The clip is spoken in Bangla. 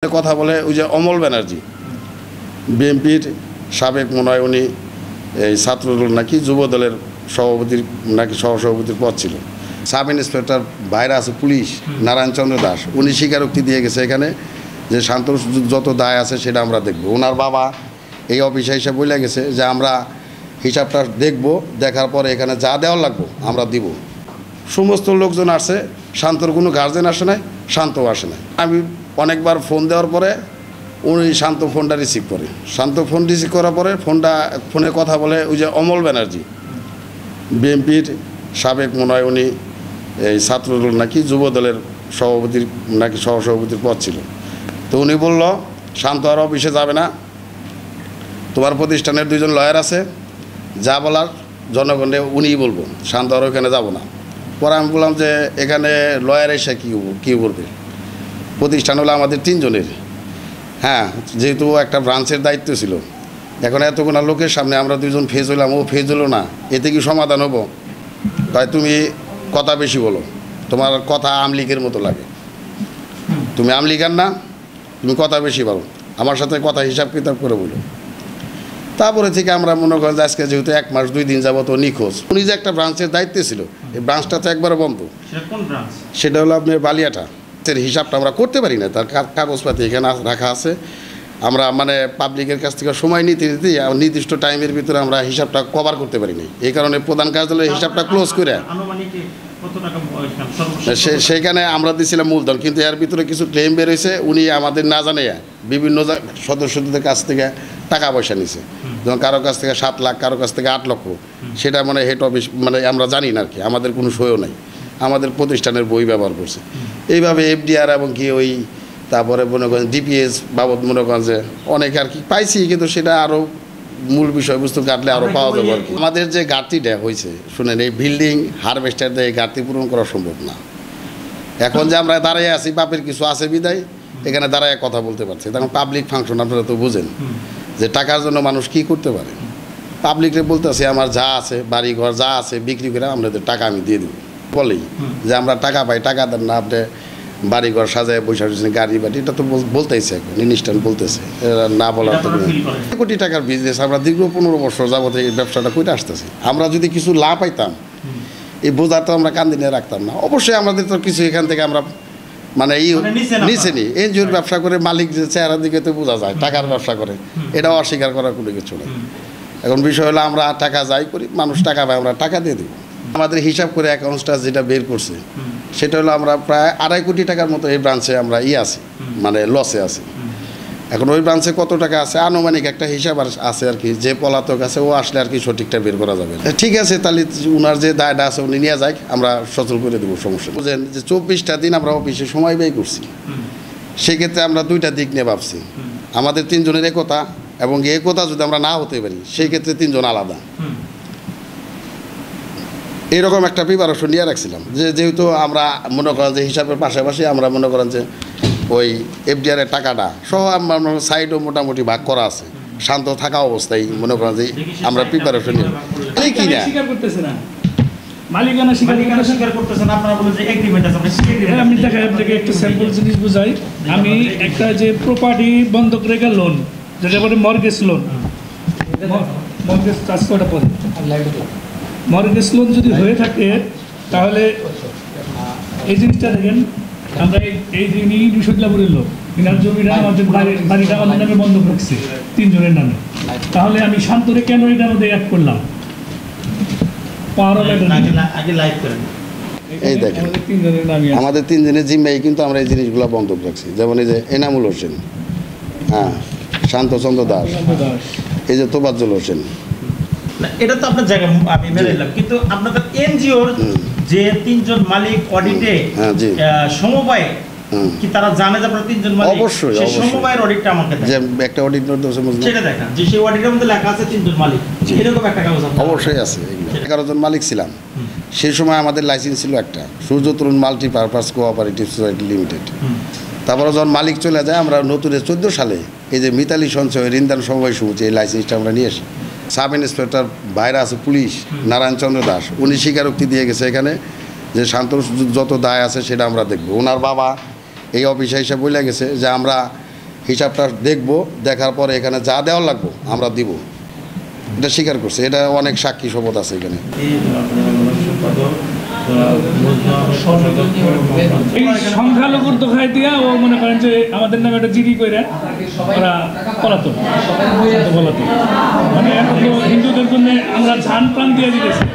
কথা বলে ওই যে অমল ব্যানার্জি বিএনপির সাবেক মনে হয় উনি এই ছাত্রদল নাকি যুবদলের সভাপতির নাকি সহসভাপতির পদ ছিল। সাব ইন্সপেক্টর বাইরে আছে পুলিশ নারায়ণচন্দ্র দাস, উনি স্বীকারোক্তি দিয়ে গেছে এখানে যে শান্তর যত দায় আছে সেটা আমরা দেখব। ওনার বাবা এই অফিসে এসে বলে গেছে যে আমরা হিসাবটা দেখব, দেখার পরে এখানে যা দেওয়ার লাগবো আমরা দিব। সমস্ত লোকজন আসছে, শান্তর কোনো গার্জেন আসে নাই, শান্তও আসে নাই। আমি অনেকবার ফোন দেওয়ার পরে উনি শান্ত ফোনটা রিসিভ করে, শান্ত ফোন রিসিভ করার পরে ফোনে কথা বলে ওই যে অমল ব্যানার্জি বিএনপির সাবেক মনে হয় উনি এই ছাত্রদল নাকি যুবদলের সভাপতির নাকি সহসভাপতির পদ ছিল। তো উনি বলল শান্ত আর অফিসে যাবে না, তোমার প্রতিষ্ঠানের দুইজন লয়ার আছে, যা বলার জনগণে উনিই বলবো, শান্ত আর ওখানে যাব না। পরে আমি বললাম যে এখানে লয়ার এসে কী করবে, প্রতিষ্ঠান হলো আমাদের তিনজনের, হ্যাঁ যেহেতু একটা ব্রাঞ্চের দায়িত্ব ছিল, এখন এতগুলো লোকের সামনে আমরা দুজন ফেজ হইলাম, ও ফেজ হলো না, এতে কি সমাধান হবো? তাই তুমি কথা বেশি বলো, তোমার কথা আমলিগের মতো লাগে, তুমি আমলিগার না, তুমি কথা বেশি বলো, আমার সাথে কথা হিসাব কিতাব করে বলো। তারপরে থেকে আমরা মনে করেন যে আজকে যেহেতু 1 মাস 2 দিন যাবত নিখোঁজ, উনি যে একটা ব্রাঞ্চের দায়িত্বে ছিল, এই ব্রাঞ্চটা তো একবারে বন্ধ। সেটা হলো আপনার বালিয়াটা, হিসাবটা আমরা করতে পারি না, তার কাগজপাতি এখানে রাখা আছে। আমরা মানে পাবলিকের কাছ থেকে সময় নিতে নির্দিষ্ট টাইমের ভিতরে আমরা হিসাবটা কভার করতে পারি না, এই কারণে প্রধান কার্যালয়ের হিসাবটা ক্লোজ করে সেইখানে আমরা দিয়েছিলাম মূলধন, কিন্তু এর ভিতরে কিছু ক্লেম বেরোয়েছে, উনি আমাদের না জানে বিভিন্ন সদস্যদের কাছ থেকে টাকা পয়সা নিছে, যেমন কারো কাছ থেকে 7 লাখ, কারো কাছ থেকে 8 লক্ষ, সেটা মানে হেড অফিস মানে আমরা জানি না আর কি, আমাদের কোনো সইও নাই, আমাদের প্রতিষ্ঠানের বই ব্যবহার করছে। এইভাবে এফডিআর এবং কি ওই তারপরে মনে করেন ডিপিএস বাবদ মনে করেন যে অনেক আর কি পাইছি, কিন্তু সেটা আরও মূল বিষয়বস্তু কাটলে আরও পাওয়া যাবে আর কি। আমাদের যে ঘাটতিটা হয়েছে শুনেন, এই বিল্ডিং হারভেস্টার দিয়ে এই ঘাটতি পূরণ করা সম্ভব না। এখন যে আমরা দাঁড়িয়ে আছি, বাপের কিছু আছে বিদায় এখানে দাঁড়ায় কথা বলতে পারছি, তখন পাবলিক ফাংশন আপনারা তো বুঝেন যে টাকার জন্য মানুষ কি করতে পারে। পাবলিকরে বলতেছি আমার যা আছে বাড়ি ঘর যা আছে বিক্রি করে আপনাদের টাকা আমি দিয়ে দেবো, বলেই যে আমরা টাকা পাই, টাকা দেন না, আপনি বাড়িঘর সাজায় বসে গাড়ি বাড়ি, এটা তো বলতেইছে এখন ইনস্ট্যান্ট বলতেছে, না বলার তো কোটি টাকার বিজনেস। আমরা দীর্ঘ 15 বছর যাবত এই ব্যবসাটা করে আসতেছি। আমরা যদি কিছু লাভ পাইতাম এই বোঝা তো আমরা কান্দি নিয়ে রাখতাম না। অবশ্যই আমাদের তো কিছু এখান থেকে আমরা মানে নিচে নিই, এনজিওর ব্যবসা করে মালিক যে চেহারার দিকে তো বোঝা যায় টাকার ব্যবসা করে, এটাও অস্বীকার করার কোনো কিছু নেই। এখন বিষয় হলো আমরা টাকা যাই করি, মানুষ টাকা পায়, আমরা টাকা দিয়ে দেবো। আমাদের হিসাব করে অ্যাকাউন্টসটা যেটা বের করছে সেটা হলো আমরা প্রায় 2.5 কোটি টাকার মতো এই ব্রাঞ্চে আমরা আছি, মানে লসে আছি। এখন ওই ব্রাঞ্চে কত টাকা আছে আনুমানিক একটা হিসাব আছে আর কি, যে পলাতক আছে ও আসলে আর কি সঠিকটা বের করা যাবে। ঠিক আছে, তাহলে উনার যে দায়টা আছে উনি নিয়ে যাক, আমরা সচল করে দেবো, সমস্যা। বুঝলেন যে 24টা দিন আমরা অফিসে সময় ব্যয় করছি, সেক্ষেত্রে আমরা 2টা দিক নিয়ে ভাবছি। আমাদের 3 জনের একতা, এবং একতা যদি আমরা না হতে পারি সেই ক্ষেত্রে 3 জন আলাদা, এইরকম একটা প্রিপারেশন নিয়ে রাখছিলাম। যেহেতু আমরা মনে করেন যে হিসাবের পাশাপাশি আমরা মনে করেন যে ওই এফডিআরের টাকাটা সহ আমার সাইডও মোটামুটি ভাগ করা আছে, শান্ত থাকা অবস্থায় মনে করেন যে আমরা প্রিপারেশন নিয়ে কি না আমি একটা যে প্রপার্টি বন্ধক রেখে লোন, যেটা বলে মর্গেজ লোন, মর্গেজ চাষ করাটা পরে মর্গেজ লোন যদি হয়ে থাকে তাহলে এই জিনিসটা দেখেন, আমরা এই যিনি 200 কিলোমিটার লোক, এনার জমিটা আমাদের বাড়িটা আমার নামে বন্ধক রাখছে 3 জনের নামে, তাহলে আমি শান্তরে কেন এটার মধ্যে অ্যাড করলাম? এই দেখেন আমাদের 3 জনের জিম্মাই কিন্তু আমরা এই জিনিসগুলো বন্ধক রাখছি, যেমন এই যে এনামুল হোসেন, হ্যাঁ শান্তচন্দ্র দাস, এই যে তোফাজ্জল হোসেন। এটা তো আপনার জায়গা আমি মেনে নিলাম, কিন্তু আপনাদের এনজিওর যে 3 জন মালিক অডিটে সমবায় কি তারা জানে যে আপনারা 3 জন মালিক? অবশ্যই সেই সমবায়ের অডিটটা আমাকে দেন, যে একটা অডিট নোট আছে সেটা দেখান যে সেই অডিটের মধ্যে লেখা আছে 3 জন মালিক, এরকম একটা কাগজ অবশ্যই আছে। 11 জন মালিক ছিলাম সেই সময়, আমাদের লাইসেন্স ছিল একটা সূর্য তরুণ মাল্টিপারপাস কোঅপারেটিভ সোসাইটি লিমিটেড। তারপরে যখন মালিক চলে যায় আমরা নতুন 14 সালে এই যে মিতালি সঞ্চয় ঋণদান সমবায় সমিতি এই লাইসেন্সটা আমরা নিয়ে আসি। সাব ইন্সপেক্টর বাইরে আছে পুলিশ নারায়ণচন্দ্র দাস, উনি স্বীকারোক্তি দিয়ে গেছে এখানে যে শান্তর যত দায় আছে সেটা আমরা দেখব। ওনার বাবা এই অফিসে এসে বলে গেছে যে আমরা হিসাবটা দেখব, দেখার পরে এখানে যা দেওয়ার লাগবো আমরা দিব, এটা স্বীকার করছে। এটা অনেক সাক্ষী শপথ আছে এখানে। এই সংখ্যালঘুর দোকায় দিয়া ও মনে করেন যে আমাদের নামে একটা জিডি করে ওরা পলাতক মানে এখন তো হিন্দুদের জন্য আমরা ঝান প্রাণ দিয়ে দিতেছি।